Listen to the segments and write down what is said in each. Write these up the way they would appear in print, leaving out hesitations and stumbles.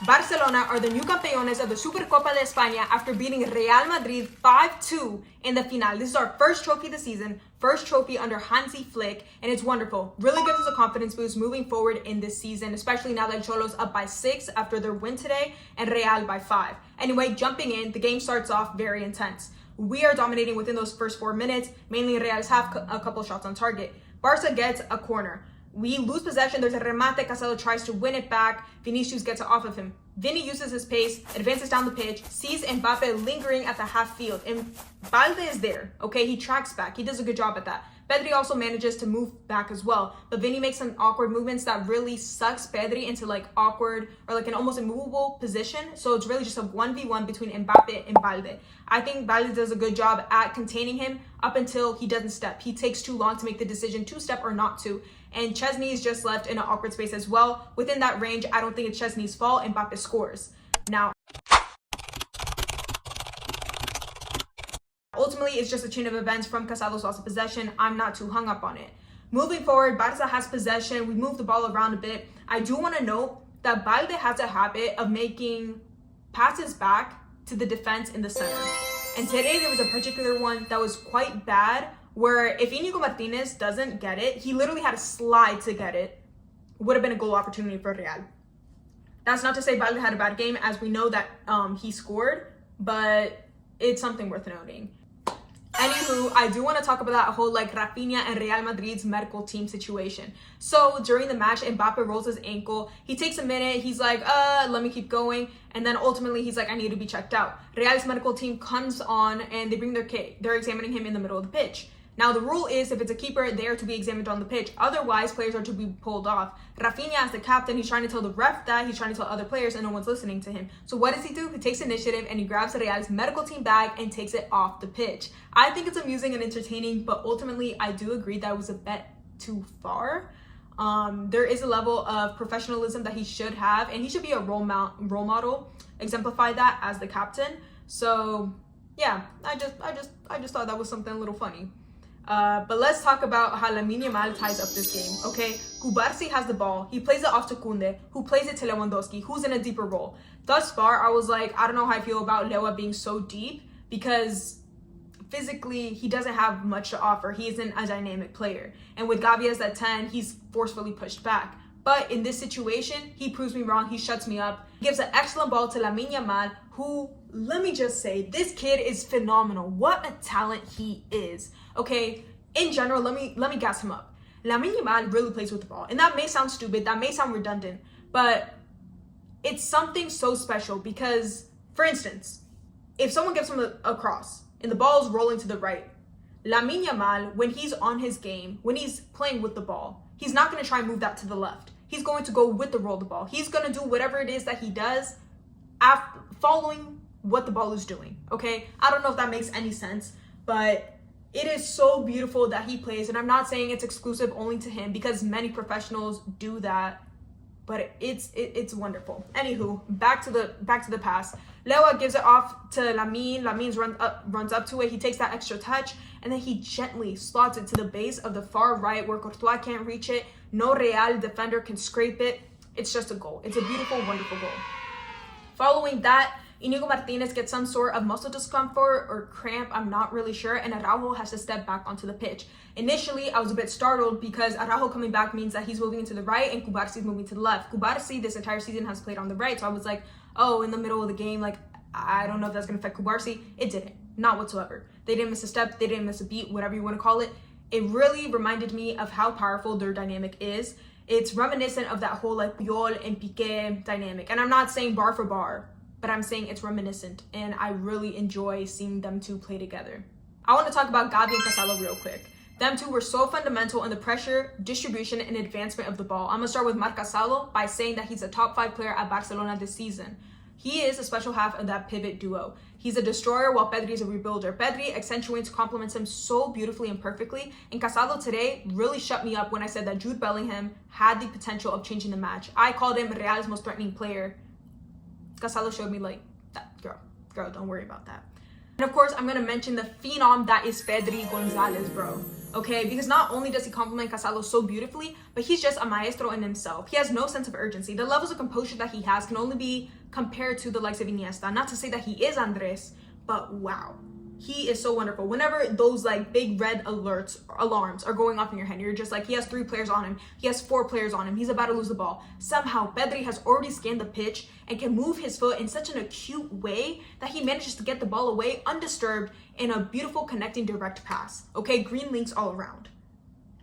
Barcelona are the new campeones of the Supercopa de España after beating Real Madrid 5-2 in the final. This is our first trophy of the season, first trophy under Hansi Flick, and it's wonderful. Really gives us a confidence boost moving forward in this season, especially now that Cholo's up by 6 after their win today and Real by 5. Anyway, jumping in, the game starts off very intense. We are dominating within those first 4 minutes, mainly Real's have a couple shots on target. Barca gets a corner. We lose possession. There's a remate. Casado tries to win it back. Vinicius gets it off of him. Vinny uses his pace, advances down the pitch, sees Mbappe lingering at the half field. And Balde is there, okay? He tracks back. He does a good job at that. Pedri also manages to move back as well. But Vinny makes some awkward movements that really sucks Pedri into like awkward or like an almost immovable position. So it's really just a 1v1 between Mbappe and Balde. I think Balde does a good job at containing him up until he doesn't step. He takes too long to make the decision to step or not to. And Chesney is just left in an awkward space as well. Within that range, I don't think it's Chesney's fault. Mbappe scores. Now, ultimately, it's just a chain of events from Casado's loss of possession. I'm not too hung up on it. Moving forward, Barca has possession. We move the ball around a bit. I do want to note that Balde has a habit of making passes back to the defense in the center. And today, there was a particular one that was quite bad, where if Inigo Martinez doesn't get it, he literally had to slide to get it. Would have been a goal opportunity for Real. That's not to say Balde had a bad game, as we know that he scored, but it's something worth noting. Anywho, I do want to talk about that whole like Rafinha and Real Madrid's medical team situation. So during the match, Mbappe rolls his ankle. He takes a minute. He's like, let me keep going. And then ultimately, he's like, I need to be checked out. Real's medical team comes on and they bring their kit. They're examining him in the middle of the pitch. Now, the rule is if it's a keeper, they are to be examined on the pitch. Otherwise, players are to be pulled off. Rafinha, as the captain, he's trying to tell the ref that. He's trying to tell other players, and no one's listening to him. So what does he do? He takes initiative, and he grabs Real's medical team bag and takes it off the pitch. I think it's amusing and entertaining, but ultimately, I do agree that it was a bit too far. There is a level of professionalism that he should have, and he should be a role model, exemplify that as the captain. So, yeah, I just thought that was something a little funny. But let's talk about how Lamine Yamal ties up this game, okay? Cubarsí has the ball. He plays it off to Koundé, who plays it to Lewandowski, who's in a deeper role. Thus far, I was like, I don't know how I feel about Lewa being so deep because physically, he doesn't have much to offer. He isn't a dynamic player. And with Gavi as that 10, he's forcefully pushed back. But in this situation, he proves me wrong. He shuts me up. He gives an excellent ball to Lamine Yamal, who, let me just say, this kid is phenomenal. What a talent he is. Okay, in general, let me gas him up. Lamine Yamal really plays with the ball. And that may sound stupid, that may sound redundant, but it's something so special because, for instance, if someone gives him a cross and the ball is rolling to the right, Lamine Yamal, when he's on his game, when he's playing with the ball, he's not going to try and move that to the left. He's going to go with the roll of the ball. He's going to do whatever it is that he does following what the ball is doing, okay? I don't know if that makes any sense, but it is so beautiful that he plays, and I'm not saying it's exclusive only to him because many professionals do that, but it's wonderful. Anywho, back to the pass. Lewa gives it off to Lamine. Lamine runs up to it. He takes that extra touch, and then he gently slots it to the base of the far right where Courtois can't reach it. No Real defender can scrape it. It's just a goal. It's a beautiful, wonderful goal. Following that, Inigo Martinez gets some sort of muscle discomfort or cramp, I'm not really sure, and Araujo has to step back onto the pitch. Initially, I was a bit startled because Araujo coming back means that he's moving to the right and Cubarsí is moving to the left. Cubarsí this entire season has played on the right, so I was like, oh, in the middle of the game, like, I don't know if that's going to affect Cubarsí. It didn't, not whatsoever. They didn't miss a step, they didn't miss a beat, whatever you want to call it. It really reminded me of how powerful their dynamic is. It's reminiscent of that whole like Puyol and Piqué dynamic, and I'm not saying bar for bar, but I'm saying it's reminiscent, and I really enjoy seeing them two play together. I want to talk about Gavi and Casado real quick. Them two were so fundamental in the pressure, distribution, and advancement of the ball. I'm going to start with Marc Casado by saying that he's a top 5 player at Barcelona this season. He is a special half of that pivot duo. He's a destroyer while Pedri is a rebuilder. Pedri accentuates, complements him so beautifully and perfectly. And Casado today really shut me up when I said that Jude Bellingham had the potential of changing the match. I called him Real's most threatening player. Casado showed me like, that girl, don't worry about that. And of course, I'm going to mention the phenom that is Pedri Gonzalez, bro. okay? Because not only does he complement Casado so beautifully, but he's just a maestro in himself. He has no sense of urgency. The levels of composure that he has can only be compared to the likes of Iniesta. Not to say that he is Andres, but wow. He is so wonderful. Whenever those like big red alarms are going off in your head, you're just like, he has 3 players on him. He has 4 players on him. He's about to lose the ball. Somehow, Pedri has already scanned the pitch and can move his foot in such an acute way that he manages to get the ball away undisturbed in a beautiful connecting direct pass. Okay, green links all around.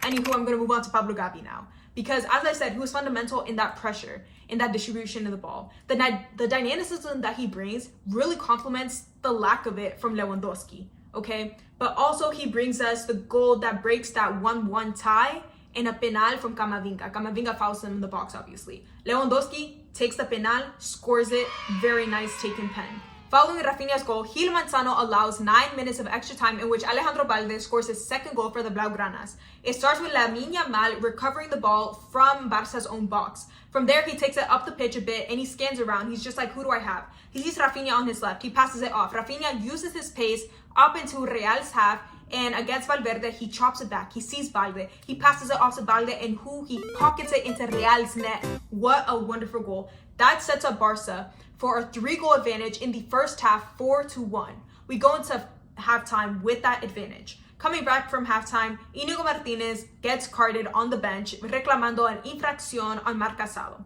Anywho, I'm going to move on to Pablo Gavi now. Because as I said, he was fundamental in that pressure, in that distribution of the ball. The dynamicism that he brings really complements the lack of it from Lewandowski, okay? But also he brings us the goal that breaks that 1-1 tie in a penal from Camavinga. Camavinga fouls him in the box, obviously. Lewandowski takes the penal, scores it, very nice taken pen. Following Rafinha's goal, Gil Manzano allows 9 minutes of extra time in which Alejandro Balde scores his second goal for the Blaugranas. It starts with Lamine Yamal recovering the ball from Barca's own box. From there, he takes it up the pitch a bit and he scans around. He's just like, who do I have? He sees Rafinha on his left. He passes it off. Rafinha uses his pace up into Real's half, and against Valverde, he chops it back. He sees Balde. He passes it off to Balde, and he pockets it into Real's net. What a wonderful goal. That sets up Barca for a 3-goal advantage in the first half, 4-1. We go into halftime with that advantage. Coming back from halftime, Íñigo Martínez gets carded on the bench, reclamando an infracción on Marc Casado.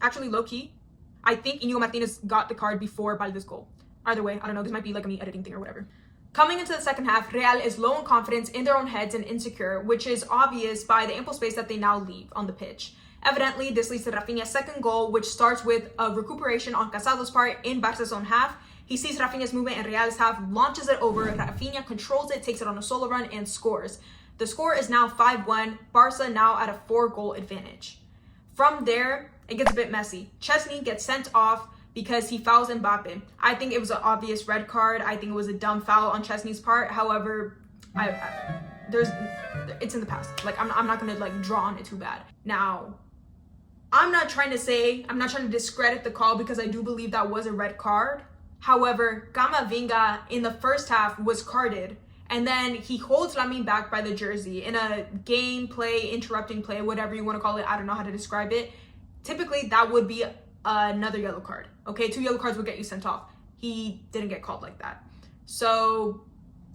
Actually, low-key, I think Íñigo Martínez got the card before Balde's goal. Either way, I don't know, this might be like a me editing thing or whatever. Coming into the second half, Real is low in confidence in their own heads and insecure, which is obvious by the ample space that they now leave on the pitch. Evidently, this leads to Rafinha's second goal, which starts with a recuperation on Casado's part in Barca's own half. He sees Rafinha's movement in Real's half, launches it over, Rafinha controls it, takes it on a solo run, and scores. The score is now 5-1, Barca now at a 4-goal advantage. From there, it gets a bit messy. Chesney gets sent off because he fouls Mbappe. I think it was an obvious red card. I think it was a dumb foul on Chesney's part. However, it's in the past. Like, I'm not gonna like draw on it too bad. Now, I'm not trying to discredit the call because I do believe that was a red card. However, Camavinga in the first half was carded, and then he holds Lamine back by the jersey in a gameplay, interrupting play, whatever you want to call it. I don't know how to describe it. Typically, that would be another yellow card. Okay, 2 yellow cards would get you sent off. He didn't get called like that. So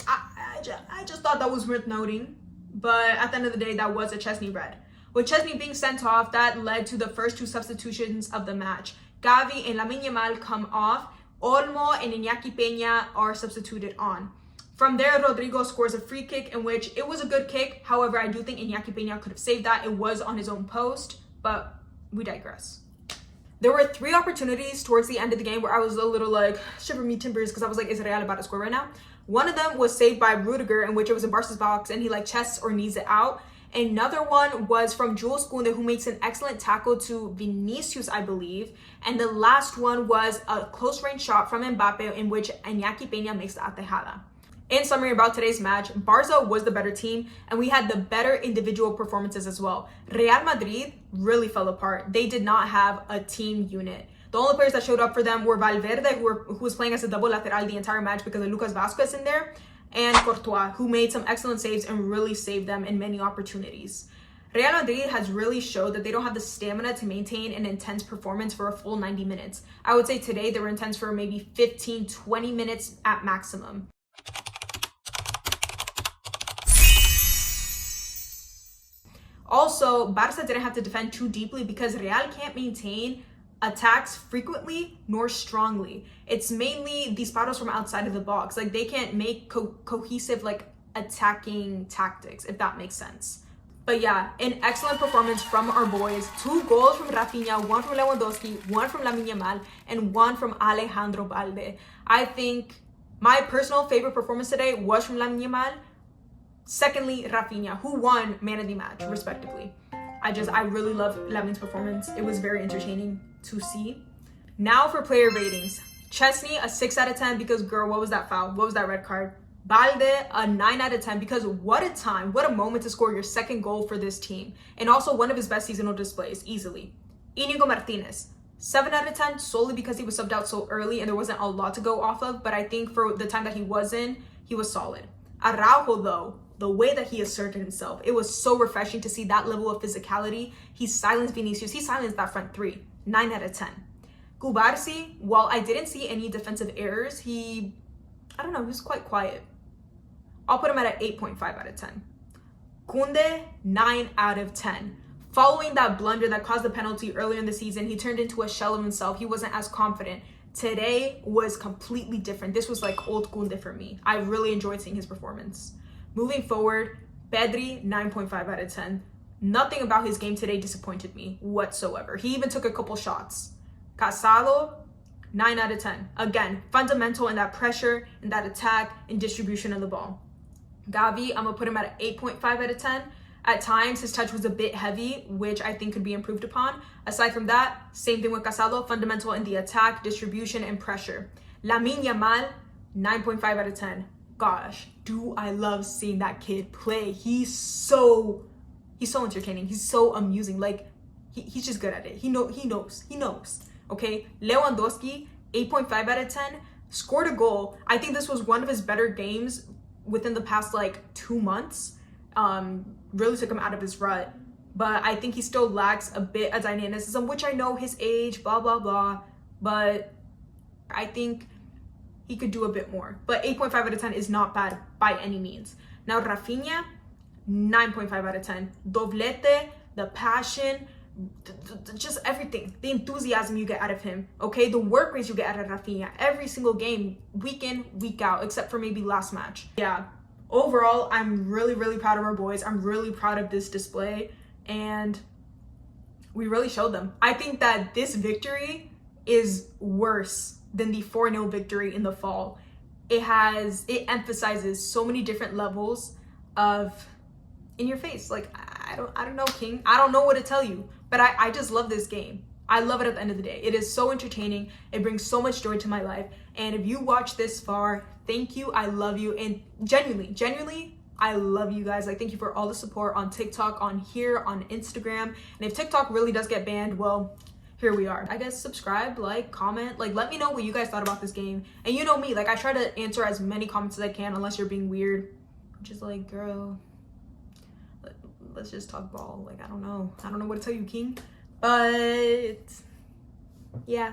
I just thought that was worth noting. But at the end of the day, that was a Chesney red. With Chesney being sent off, that led to the first 2 substitutions of the match. Gavi and Lamine Yamal come off. Olmo and Iñaki Peña are substituted on. From there, Rodrigo scores a free kick in which it was a good kick. However, I do think Iñaki Peña could have saved that. It was on his own post, but we digress. There were 3 opportunities towards the end of the game where I was a little like, shiver me timbers, because I was like, is Real about to score right now? One of them was saved by Rudiger, in which it was in Barca's box, and he like chests or knees it out. Another one was from Jules Koundé, who makes an excellent tackle to Vinicius, I believe. And the last one was a close range shot from Mbappe, in which Iñaki Peña makes the atejada. In summary about today's match, Barca was the better team, and we had the better individual performances as well. Real Madrid really fell apart. They did not have a team unit. The only players that showed up for them were Valverde, who was playing as a double lateral the entire match because of Lucas Vazquez in there, and Courtois, who made some excellent saves and really saved them in many opportunities. Real Madrid has really showed that they don't have the stamina to maintain an intense performance for a full 90 minutes. I would say today they were intense for maybe 15-20 minutes at maximum. Also, Barca didn't have to defend too deeply because Real can't maintain attacks frequently nor strongly. It's mainly disparos from outside of the box. Like, they can't make cohesive like attacking tactics, if that makes sense. But yeah, an excellent performance from our boys. 2 goals from Rafinha, 1 from Lewandowski, 1 from Lamine Yamal, and 1 from Alejandro Balde. I think my personal favorite performance today was from Lamine Yamal. Secondly, Rafinha, who won man of the match, respectively. I really love Lamine's performance. It was very entertaining to see. Now for player ratings. Chesney, a 6 out of 10 because, girl, what was that foul? What was that red card? Balde, a 9 out of 10 because what a time, what a moment to score your second goal for this team. And also one of his best seasonal displays, easily. Íñigo Martínez, 7 out of 10 solely because he was subbed out so early and there wasn't a lot to go off of, but I think for the time that he was in, he was solid. Araujo, though, the way that he asserted himself, it was so refreshing to see that level of physicality. He silenced Vinicius. He silenced that front three. 9 out of 10. Kubarsi, while I didn't see any defensive errors, he was quite quiet. I'll put him at an 8.5 out of 10. Kunde, 9 out of 10. Following that blunder that caused the penalty earlier in the season, he turned into a shell of himself. He wasn't as confident. Today was completely different. This was like old Kunde for me. I really enjoyed seeing his performance. Moving forward, Pedri, 9.5 out of 10. Nothing about his game today disappointed me whatsoever. He even took a couple shots. Casado, 9 out of 10. Again, fundamental in that pressure, in that attack, and distribution of the ball. Gavi, I'm going to put him at an 8.5 out of 10. At times, his touch was a bit heavy, which I think could be improved upon. Aside from that, same thing with Casado, fundamental in the attack, distribution, and pressure. Lamine Yamal, 9.5 out of 10. Gosh, do I love seeing that kid play. He's so entertaining. He's so amusing. Like, he's just good at it. He knows. Okay, Lewandowski, 8.5 out of 10. Scored a goal. I think this was one of his better games within the past, 2 months. Really took him out of his rut, but I think he still lacks a bit of dynamicism, which I know his age, blah blah blah, but I think he could do a bit more. But 8.5 out of 10 is not bad by any means. Now Rafinha, 9.5 out of 10. Doblete, the passion, just everything, the enthusiasm you get out of him, okay? The work rates you get out of Rafinha every single game, week in, week out, except for maybe last match. Yeah. Overall, I'm really, really proud of our boys. I'm really proud of this display, and we really showed them. I think that this victory is worse than the 4-0 victory in the fall. It emphasizes so many different levels of in your face. Like, I don't know, King. I don't know what to tell you, but I just love this game. I love it at the end of the day. It is so entertaining. It brings so much joy to my life. And if you watch this far, thank you. I love you. And genuinely, I love you guys. Like, thank you for all the support on TikTok, on here, on Instagram. And if TikTok really does get banned, well, here we are. I guess subscribe, like, comment. Like, let me know what you guys thought about this game. And you know me, like, I try to answer as many comments as I can, unless you're being weird. Which is like, girl, let's just talk ball. Like, I don't know what to tell you, King. But yeah.